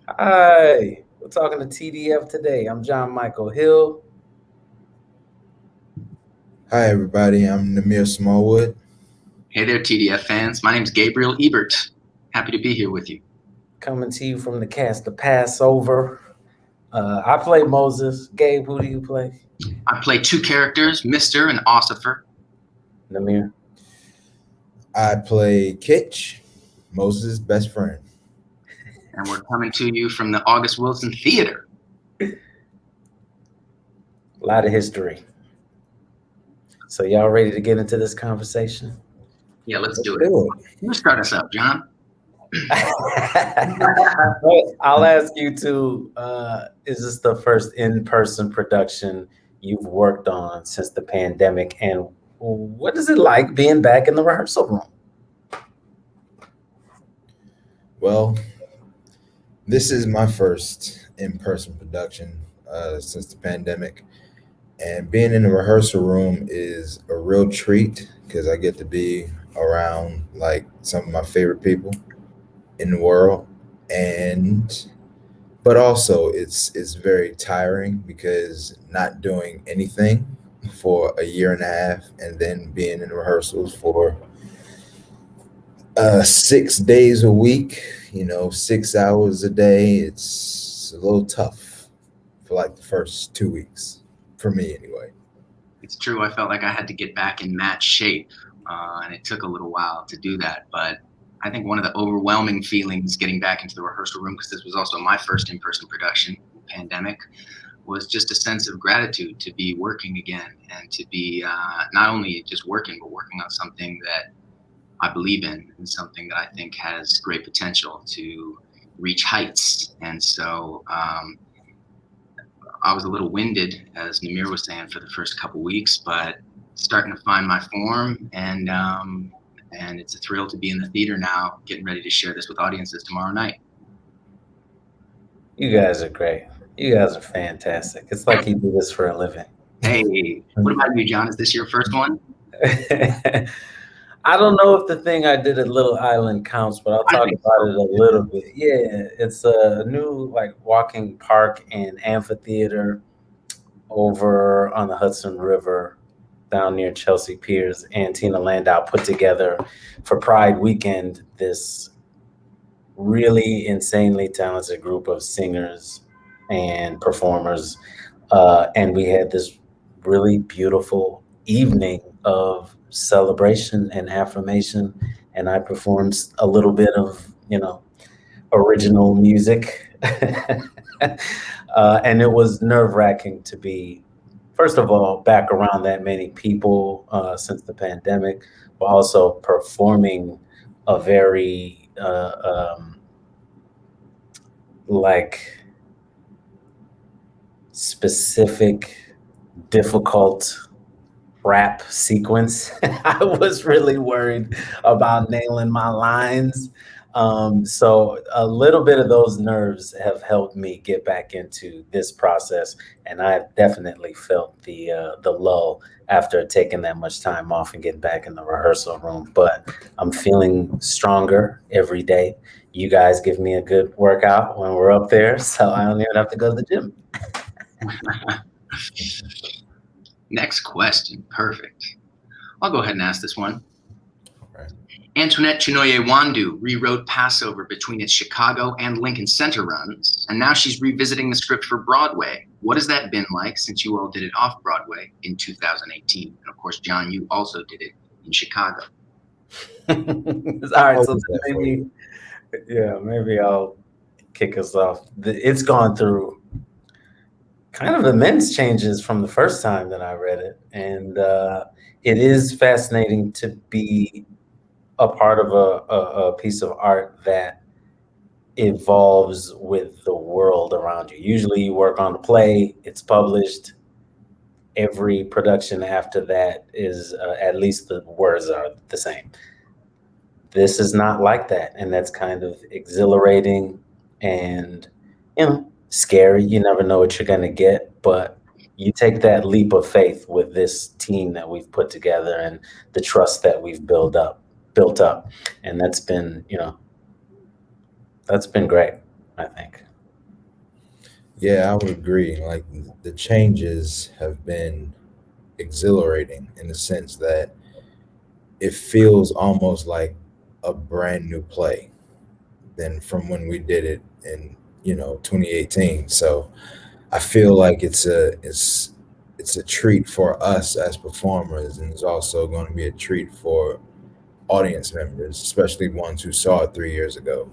Hi, we're talking to TDF today. I'm Jon Michael Hill. Hi, everybody. I'm Namir Smallwood. Hey there, TDF fans. My name's Gabriel Ebert. Happy to be here with you. Coming to you from the cast of Passover. I play Moses. Gabe, who do you play? I play two characters, Mr. and Ossifer. Namir. I play Kitch, Moses' best friend. And we're coming to you from the August Wilson Theater. A lot of history. So y'all ready to get into this conversation? Yeah, let's do it. You start us up, John. I'll ask you to, is this the first in-person production you've worked on since the pandemic? And what is it like being back in the rehearsal room? Well, this is my first in-person production since the pandemic. And being in the rehearsal room is a real treat because I get to be around like some of my favorite people in the world. But also it's very tiring because not doing anything for a year and a half and then being in rehearsals for 6 days a week, 6 hours a day. It's a little tough for like the first 2 weeks for me anyway. It's true. I felt like I had to get back in match shape, and it took a little while to do that. But I think one of the overwhelming feelings getting back into the rehearsal room, because this was also my first in-person production, pandemic, was just a sense of gratitude to be working again and to be not only just working, but working on something that I believe in and something that I think has great potential to reach heights. And so I was a little winded, as Namir was saying, for the first couple weeks, but starting to find my form, and it's a thrill to be in the theater now, getting ready to share this with audiences tomorrow night. You guys are great. You guys are fantastic. It's like you do this for a living. Hey, what about you, John? Is this your first one? I don't know if the thing I did at Little Island counts, but I'll talk about it a little bit. Yeah, it's a new like walking park and amphitheater over on the Hudson River down near Chelsea Piers. And Tina Landau put together for Pride Weekend this really insanely talented group of singers and performers. And we had this really beautiful evening of celebration and affirmation. And I performed a little bit of, original music. And it was nerve-wracking to be, first of all, back around that many people since the pandemic, but also performing a very like specific, difficult rap sequence. I was really worried about nailing my lines. So a little bit of those nerves have helped me get back into this process, and I've definitely felt the lull after taking that much time off and getting back in the rehearsal room. But I'm feeling stronger every day. You guys give me a good workout when we're up there, so I don't even have to go to the gym. Next question. Perfect. I'll go ahead and ask this one. Right. Antoinette Chinonye Nwandu rewrote Passover between its Chicago and Lincoln Center runs, and now she's revisiting the script for Broadway. What has that been like since you all did it off Broadway in 2018? And of course, John, you also did it in Chicago. All right, so maybe I'll kick us off. It's gone through kind of immense changes from the first time that I read it, and it is fascinating to be a part of a piece of art that evolves with the world around you. Usually you work on a play, it's published. Every production after that is at least the words are the same. This is not like that, and that's kind of exhilarating and scary. You never know what you're going to get, but you take that leap of faith with this team that we've put together and the trust that we've built up, and that's been great, I think. Yeah, I would agree. Like the changes have been exhilarating in the sense that it feels almost like a brand new play than from when we did it in 2018. So I feel like it's a treat for us as performers, and it's also going to be a treat for audience members, especially ones who saw it 3 years ago.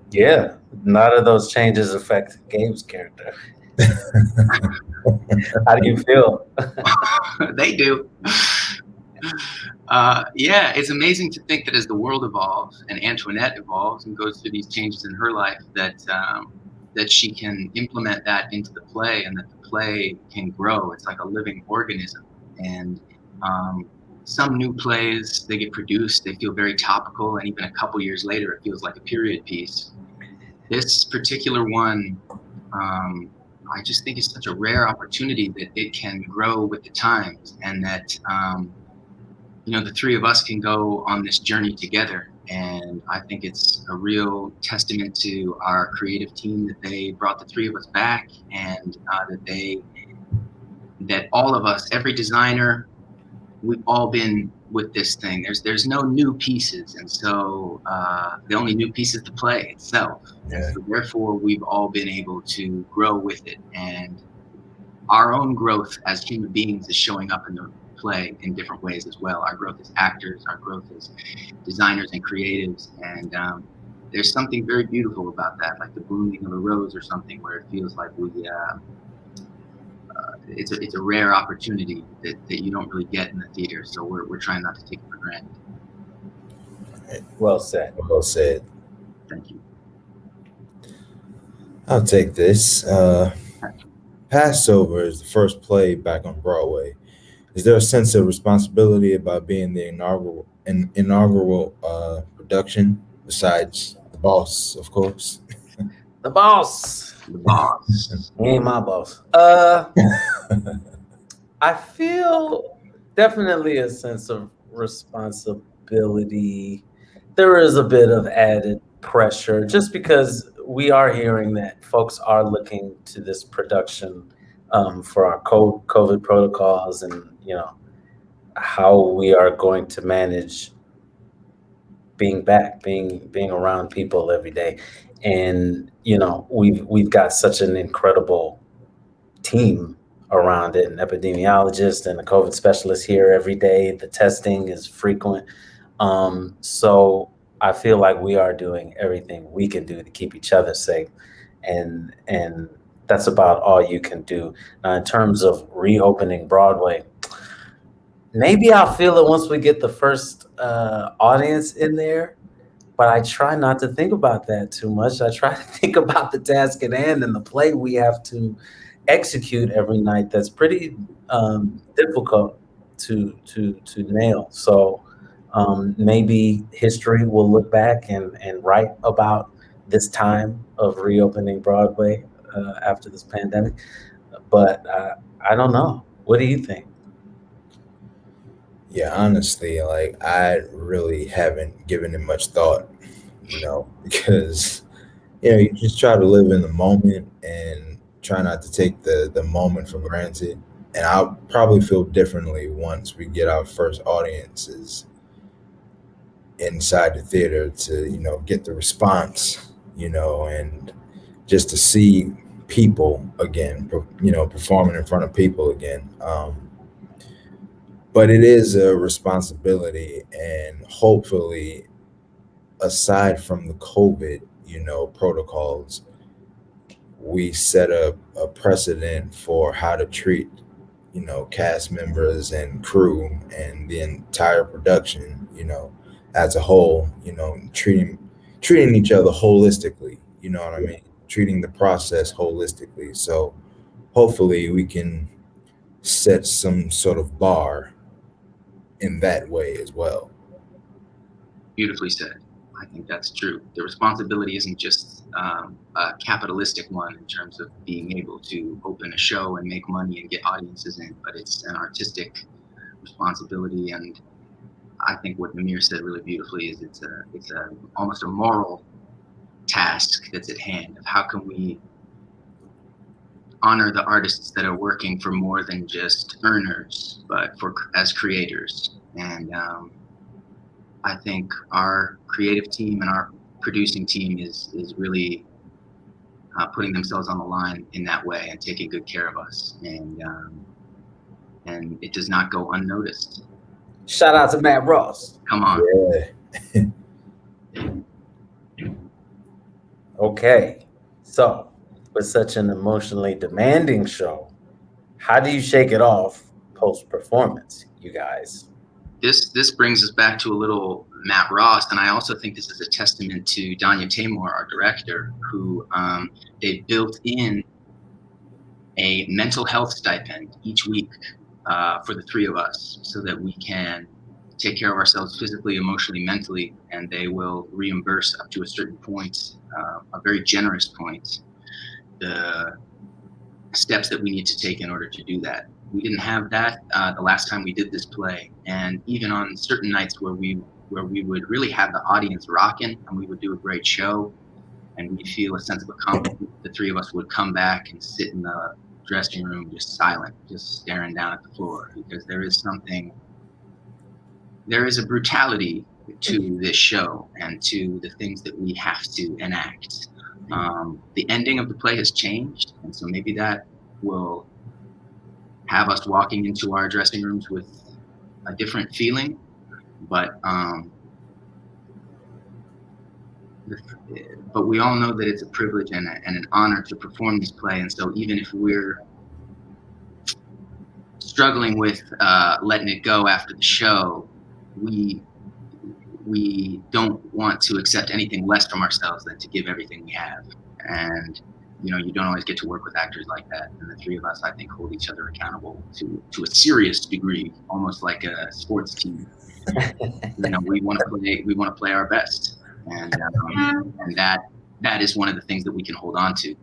Yeah, none of those changes affect Gabe's character. How do you feel? They do. Yeah, it's amazing to think that as the world evolves and Antoinette evolves and goes through these changes in her life, that she can implement that into the play, and that the play can grow. It's like a living organism. And um, some new plays, they get produced, they feel very topical, and even a couple years later, it feels like a period piece. This particular one, um, I just think is such a rare opportunity that it can grow with the times, and that the three of us can go on this journey together. And I think it's a real testament to our creative team that they brought the three of us back, and that all of us, every designer, we've all been with this thing. There's no new pieces, and so the only new piece is the play itself. And Yeah. so therefore, we've all been able to grow with it, and our own growth as human beings is showing up in the play in different ways as well. Our growth as actors, our growth as designers and creatives, and there's something very beautiful about that, like the blooming of a rose or something, where it feels like it's a rare opportunity that you don't really get in the theater. So we're trying not to take it for granted. Well said. Well said. Thank you. I'll take this. Passover is the first play back on Broadway. Is there a sense of responsibility about being the inaugural production, besides the boss, of course? The boss. The boss. He ain't my boss. I feel definitely a sense of responsibility. There is a bit of added pressure just because we are hearing that folks are looking to this production for our COVID protocols, and how we are going to manage being back, being around people every day. And we've got such an incredible team around it, an epidemiologist and a COVID specialist here every day. The testing is frequent. So I feel like we are doing everything we can do to keep each other safe. And that's about all you can do. Now, in terms of reopening Broadway, maybe I'll feel it once we get the first audience in there. But I try not to think about that too much. I try to think about the task at hand and the play we have to execute every night. That's pretty difficult to nail. So maybe history will look back and write about this time of reopening Broadway after this pandemic. But I don't know. What do you think? Yeah, honestly, like I really haven't given it much thought, because you just try to live in the moment and try not to take the moment for granted. And I'll probably feel differently once we get our first audiences inside the theater to get the response, and just to see people again, performing in front of people again. But it is a responsibility, and hopefully, aside from the COVID, protocols, we set a precedent for how to treat, cast members and crew and the entire production, as a whole, treating each other holistically, you know what I mean? Treating the process holistically. So hopefully we can set some sort of bar in that way as well. Beautifully said. I think that's true. The responsibility isn't just a capitalistic one in terms of being able to open a show and make money and get audiences in, but it's an artistic responsibility. And I think what Namir said really beautifully is it's a almost a moral task that's at hand of how can we honor the artists that are working for more than just earners, but as creators. And I think our creative team and our producing team is really putting themselves on the line in that way and taking good care of us. And it does not go unnoticed. Shout out to Matt Ross. Come on. Yeah. Okay, so with such an emotionally demanding show, how do you shake it off post-performance, you guys? This brings us back to a little Matt Ross, and I also think this is a testament to Danya Tamor, our director, who they built in a mental health stipend each week for the three of us, so that we can take care of ourselves physically, emotionally, mentally, and they will reimburse up to a certain point, a very generous point, the steps that we need to take in order to do that. We didn't have that the last time we did this play, and even on certain nights where we would really have the audience rocking and we would do a great show and we'd feel a sense of accomplishment, the three of us would come back and sit in the dressing room just silent, just staring down at the floor, because there is a brutality to this show and to the things that we have to enact. The ending of the play has changed, and so maybe that will have us walking into our dressing rooms with a different feeling, but we all know that it's a privilege and an honor to perform this play, and so even if we're struggling with letting it go after the show, we don't want to accept anything less from ourselves than to give everything we have. And you know, you don't always get to work with actors like that, and the three of us, I think, hold each other accountable to a serious degree, almost like a sports team. You know, we want to play our best, and that is one of the things that we can hold on to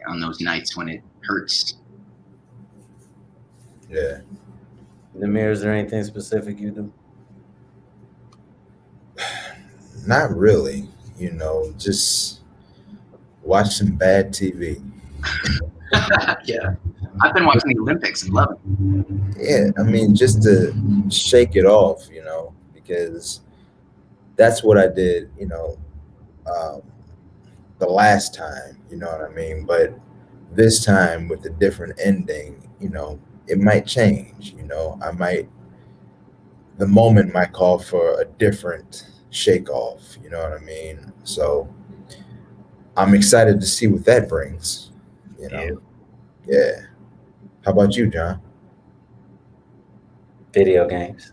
on those nights when it hurts. Yeah. Namir, is there anything specific you do? Not really, you know, just watch some bad TV. Yeah, I've been watching the Olympics and loving it. Yeah, I mean, just to shake it off, you know, because that's what I did, you know, the last time, you know what I mean? But this time with a different ending, you know, it might change, you know, the moment might call for a different shake off, you know what I mean? So I'm excited to see what that brings, you know? Yeah. How about you, John? Video games.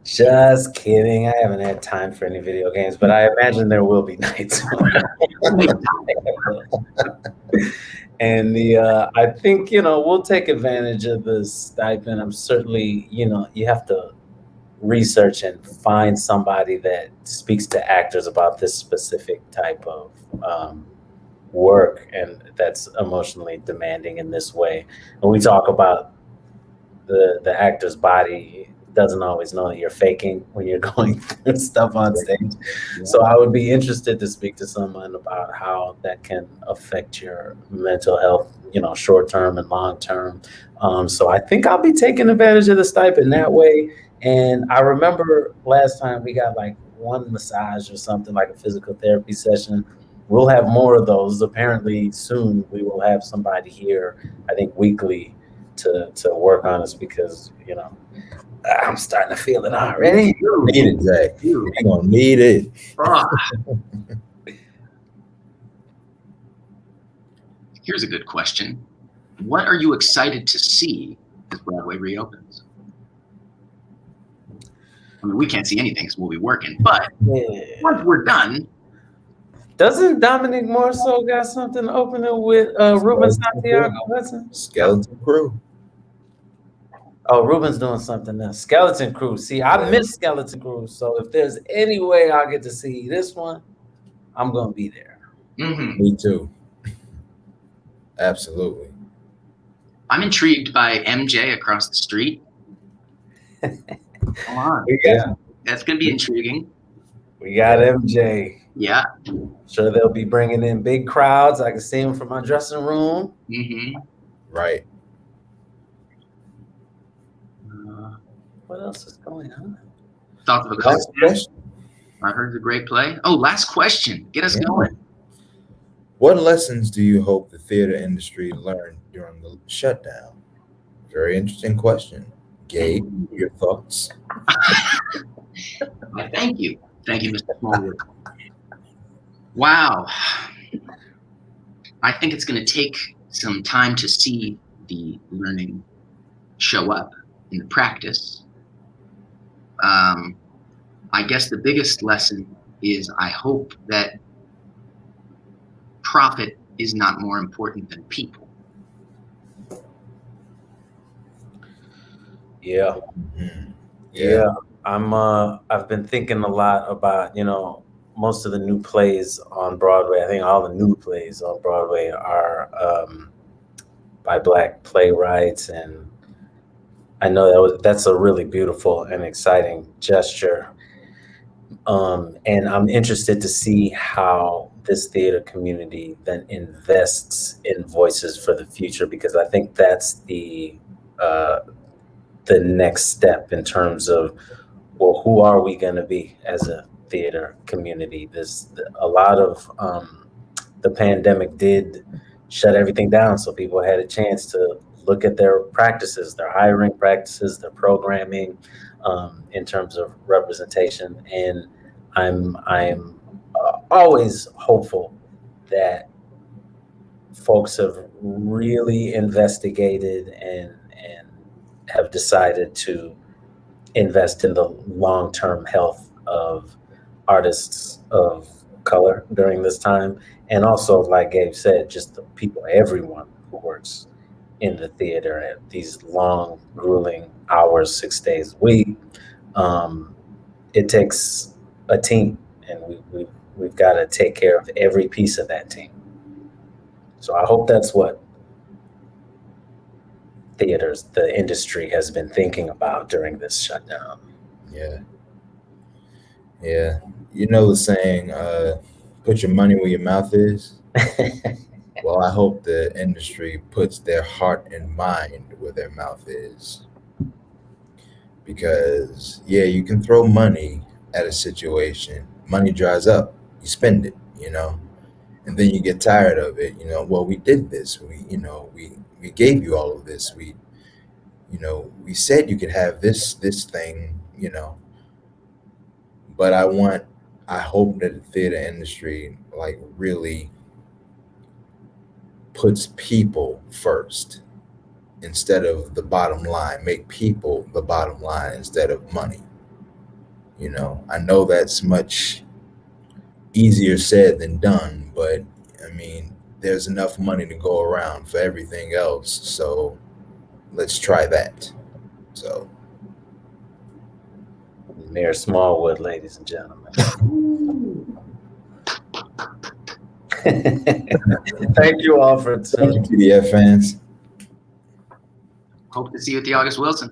Just kidding. I haven't had time for any video games, but I imagine there will be nights. And I think, you know, we'll take advantage of the stipend. I'm certainly, you know, you have to research and find somebody that speaks to actors about this specific type of work, and that's emotionally demanding in this way. When we talk about the actor's body doesn't always know that you're faking when you're going through stuff on stage. Yeah. So I would be interested to speak to someone about how that can affect your mental health, you know, short term and long term. So I think I'll be taking advantage of the stipend that way. And I remember last time we got like one massage or something, like a physical therapy session. We'll have more of those. Apparently soon we will have somebody here, I think weekly, to work on us, because, you know, I'm starting to feel it already. You need it, Zach. You're gonna need it. Here's a good question. What are you excited to see as Broadway reopens? I mean, we can't see anything because we'll be working, but once we're done. Doesn't Dominic Morso got something opening with Ruben Santiago Hudson? Skeleton Crew. Oh, Ruben's doing something now. Skeleton Crew. See, I miss Skeleton Crew. So if there's any way I'll get to see this one, I'm going to be there. Mm-hmm. Me too. Absolutely. I'm intrigued by MJ across the street. Come on. Yeah. That's going to be intriguing. We got MJ. Yeah. Sure, they'll be bringing in big crowds. I can see them from my dressing room. Mm-hmm. Right. What else is going on? Thoughts of a Last question. I heard the great play. Oh, last question. Get us going. What lessons do you hope the theater industry learned during the shutdown? Very interesting question. Gabe, your thoughts? Thank you. Thank you, Mr. Smallwood. Wow. I think it's going to take some time to see the learning show up in the practice. I guess the biggest lesson is I hope that profit is not more important than people. Yeah. Mm-hmm. Yeah. I've been thinking a lot about, most of the new plays on Broadway. I think all the new plays on Broadway are by Black playwrights, and I know that's a really beautiful and exciting gesture. And I'm interested to see how this theater community then invests in voices for the future, because I think that's the next step in terms of, well, who are we going to be as a theater community? A lot of the pandemic did shut everything down, so people had a chance to look at their practices, their hiring practices, their programming, in terms of representation. And I'm always hopeful that folks have really investigated and have decided to invest in the long-term health of artists of color during this time. And also, like Gabe said, just the people, everyone who works in the theater at these long, grueling hours, 6 days a week. It takes a team, and we've got to take care of every piece of that team. So I hope that's what the industry has been thinking about during this shutdown. Yeah. You know the saying, put your money where your mouth is? Well, I hope the industry puts their heart and mind where their mouth is. Because, yeah, you can throw money at a situation. Money dries up. You spend it, and then you get tired of it. Well, we did this. We gave you all of this. We said you could have this thing, but I hope that the theater industry really puts people first instead of the bottom line. Make people the bottom line instead of money. I know that's much easier said than done, but I mean, there's enough money to go around for everything else. So let's try that. So Mayor Smallwood, ladies and gentlemen. Thank you all for thank you, TDF fans. Hope to see you at the August Wilson.